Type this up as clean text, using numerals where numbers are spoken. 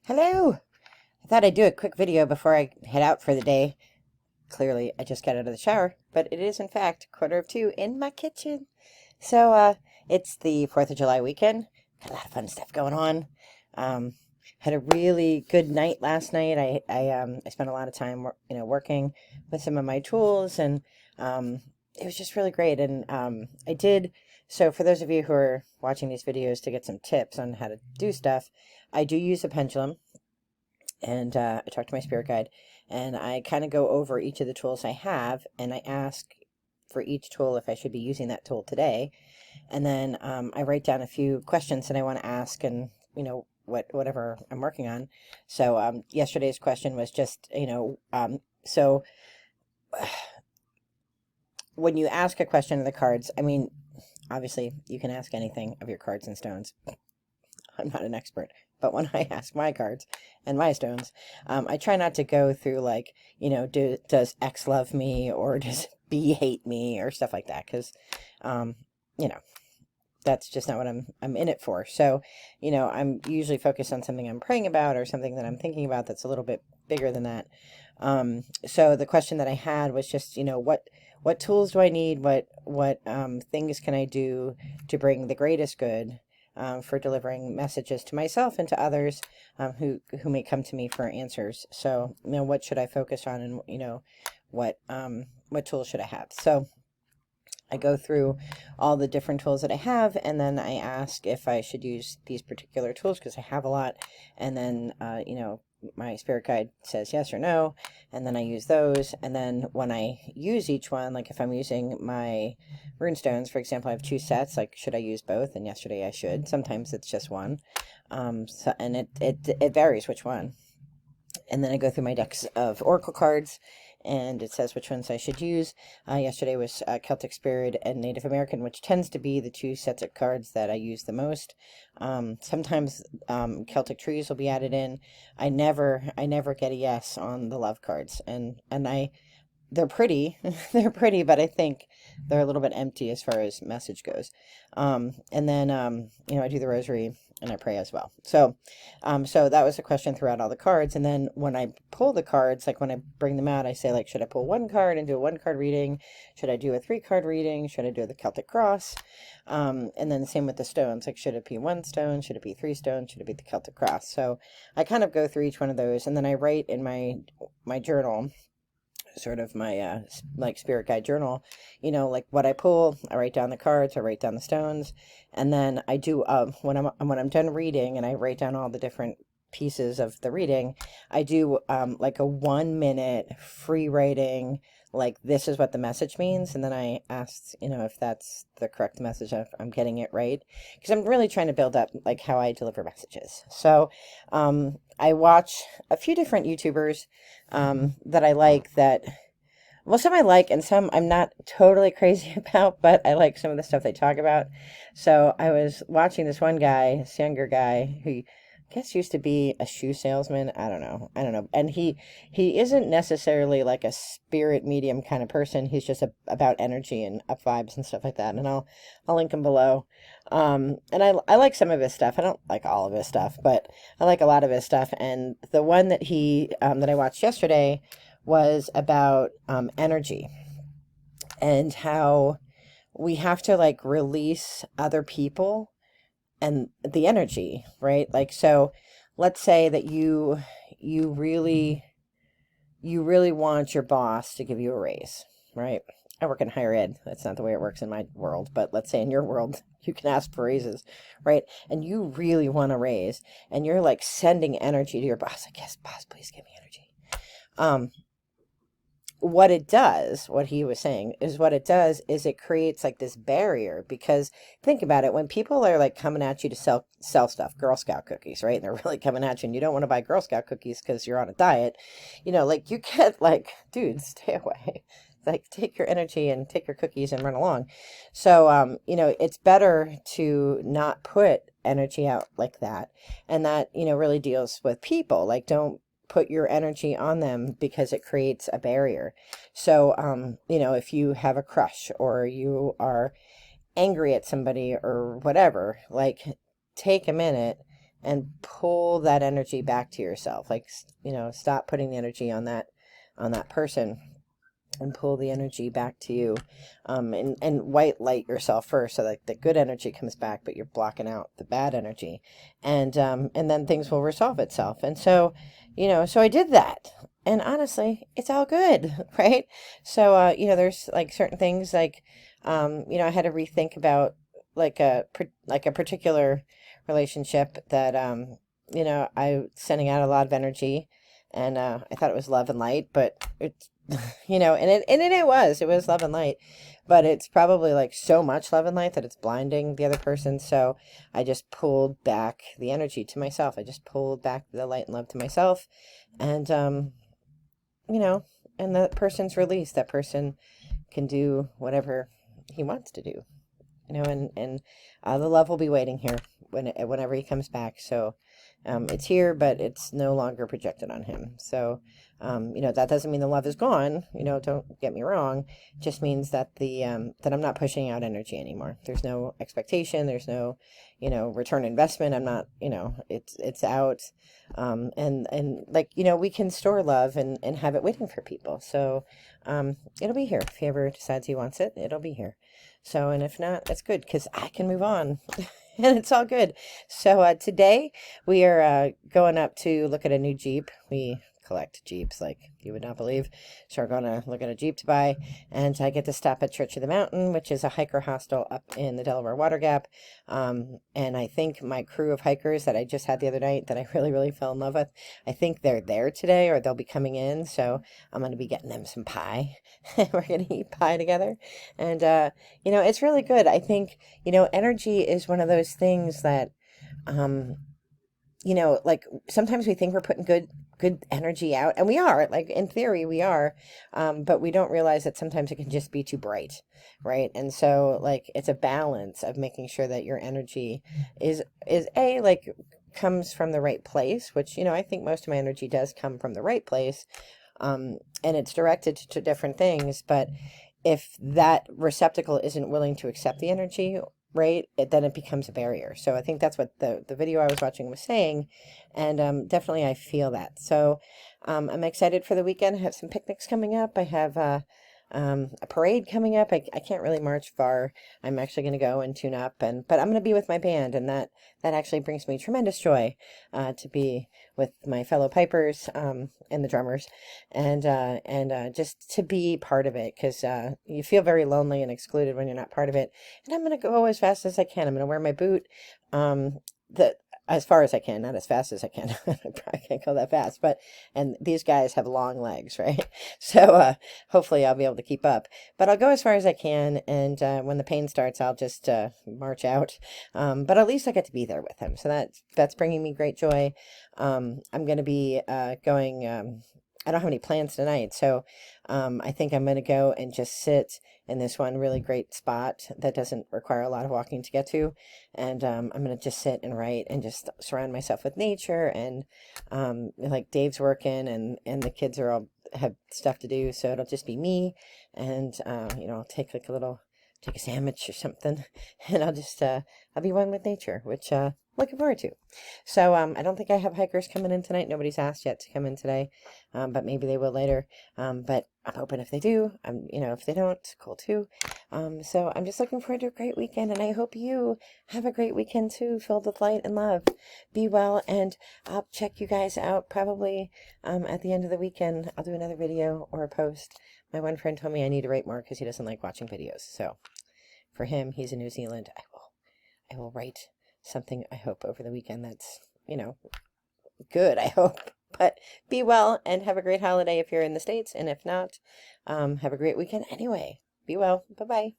Hello! I thought I'd do a quick video before I head out for the day. Clearly, I just got out of the shower, but it is, in fact, 1:45 in my kitchen. It's the 4th of July weekend. Got a lot of fun stuff going on. Had a really good night last night. I spent a lot of time, working with some of my tools, and it was just really great. And so for those of you who are watching these videos to get some tips on how to do stuff, I do use a pendulum. And I talk to my spirit guide, and I kind of go over each of the tools I have, and I ask for each tool if I should be using that tool today. And then I write down a few questions that I want to ask, and whatever I'm working on. So yesterday's question was just so when you ask a question of the cards, I mean, obviously you can ask anything of your cards and stones. I'm not an expert, but when I ask my cards and my stones, I try not to go through like, does X love me, or does B hate me, or stuff like that, because, that's just not what I'm in it for. So, I'm usually focused on something I'm praying about, or something that I'm thinking about that's a little bit bigger than that. So the question that I had was just, what tools do I need? What things can I do to bring the greatest good for delivering messages to myself and to others who may come to me for answers. So, what should I focus on, and what tools should I have? So I go through all the different tools that I have, and then I ask if I should use these particular tools because I have a lot. And then, my spirit guide says yes or no, and then I use those. And then when I use each one, like if I'm using my runestones, for example, I have 2 sets, like should I use both? And yesterday I should. Sometimes it's just one. And it varies which one. And then I go through my decks of oracle cards, and it says which ones I should use. Yesterday was Celtic Spirit and Native American, which tends to be the 2 sets of cards that I use the most. Sometimes Celtic trees will be added in. I never get a yes on the love cards, and they're pretty, they're pretty, but I think they're a little bit empty as far as message goes. And then I do the rosary and I pray as well. So that was a question throughout all the cards. And then when I pull the cards, like when I bring them out, I say, like, should I pull 1 card and do a 1 card reading? Should I do a 3 card reading? Should I do the Celtic cross? And then the same with the stones, like, should it be 1 stone? Should it be 3 stones? Should it be the Celtic cross? So I kind of go through each one of those, and then I write in my journal, sort of my like spirit guide journal, like what I pull. I write down the cards, I write down the stones, and then I do when I'm done reading, and I write down all the different pieces of the reading, I do like a 1-minute free writing, like, this is what the message means, and then I ask, if that's the correct message, if I'm getting it right, because I'm really trying to build up like how I deliver messages. So I watch a few different YouTubers that I like, some I like and some I'm not totally crazy about, but I like some of the stuff they talk about. So I was watching this one guy, this younger guy, who I guess used to be a shoe salesman. I don't know. And he isn't necessarily like a spirit medium kind of person. He's just about energy and up vibes and stuff like that. And I'll link him below. And I like some of his stuff. I don't like all of his stuff, but I like a lot of his stuff. And the one that that I watched yesterday was about energy, and how we have to like release other people and the energy, right? Like, so let's say that you really want your boss to give you a raise, right? I work in higher ed. That's not the way it works in my world, but let's say in your world, you can ask for raises, right? And you really want a raise, and you're like sending energy to your boss, like, yes, boss, please give me energy. What he was saying is, what it does is it creates like this barrier, because think about it, when people are like coming at you to sell stuff, Girl Scout cookies, right? And they're really coming at you, and you don't want to buy Girl Scout cookies because you're on a diet, like, you get like, dude, stay away. Like, take your energy and take your cookies and run along. So, it's better to not put energy out like that. And that, really deals with people. Like, don't put your energy on them, because it creates a barrier. So, if you have a crush, or you are angry at somebody or whatever, like, take a minute and pull that energy back to yourself. Like, stop putting the energy on that person, and pull the energy back to you, and white light yourself first, so that the good energy comes back, but you're blocking out the bad energy, and then things will resolve itself. And so, so I did that, and honestly, it's all good, right? So, there's like certain things, like, I had to rethink about like a particular relationship that, I sending out a lot of energy, and I thought it was love and light, but it's and it was love and light, but it's probably like so much love and light that it's blinding the other person. So I just pulled back the energy to myself. I just pulled back the light and love to myself, and you know, and that person's released. That person can do whatever he wants to do, and the love will be waiting here whenever he comes back. So it's here, but it's no longer projected on him. So, that doesn't mean the love is gone. Don't get me wrong. It just means that that I'm not pushing out energy anymore. There's no expectation. There's no, return investment. I'm not, it's out. And like, we can store love and have it waiting for people. So, it'll be here. If he ever decides he wants it, it'll be here. So, and if not, that's good, because I can move on. And it's all good. So today we are going up to look at a new Jeep. We collect Jeeps like you would not believe. So we're going to look at a Jeep to buy. And I get to stop at Church of the Mountain, which is a hiker hostel up in the Delaware Water Gap. And I think my crew of hikers that I just had the other night that I really, really fell in love with, I think they're there today, or they'll be coming in. So I'm going to be getting them some pie. We're going to eat pie together. And, it's really good. I think, energy is one of those things that, like sometimes we think we're putting good energy out, and we are, like in theory we are, but we don't realize that sometimes it can just be too bright, right? And so like it's a balance of making sure that your energy is like comes from the right place, which I think most of my energy does come from the right place, and it's directed to different things. But if that receptacle isn't willing to accept the energy, right, then it becomes a barrier. So I think that's what the video I was watching was saying, and definitely I feel that. So I'm excited for the weekend. I have some picnics coming up. I have a parade coming up. I can't really march far. I'm actually going to go and tune up, but I'm going to be with my band, and that actually brings me tremendous joy to be with my fellow pipers, and the drummers, and just to be part of it, because you feel very lonely and excluded when you're not part of it. And I'm going to go as fast as I can. I'm going to wear my boot, the as far as I can, not as fast as I can. I probably can't go that fast, and these guys have long legs, right? So hopefully I'll be able to keep up, but I'll go as far as I can. And when the pain starts, I'll just march out. But at least I get to be there with him. So that's bringing me great joy. I'm going to be going, I don't have any plans tonight, so I think I'm going to go and just sit in this one really great spot that doesn't require a lot of walking to get to, and I'm going to just sit and write and just surround myself with nature. And like Dave's working, and the kids are all have stuff to do, so it'll just be me, and I'll take take a sandwich or something, and I'll just I'll be one with nature, which looking forward to. So I don't think I have hikers coming in tonight. Nobody's asked yet to come in today, but maybe they will later. But I'm hoping if they do, if they don't, cool too. So I'm just looking forward to a great weekend, and I hope you have a great weekend too, filled with light and love. Be well, and I'll check you guys out probably at the end of the weekend. I'll do another video or a post. My one friend told me I need to write more because he doesn't like watching videos. So for him, he's in New Zealand. I will write something, I hope, over the weekend that's, good, I hope. But be well and have a great holiday if you're in the States. And if not, have a great weekend anyway. Be well. Bye-bye.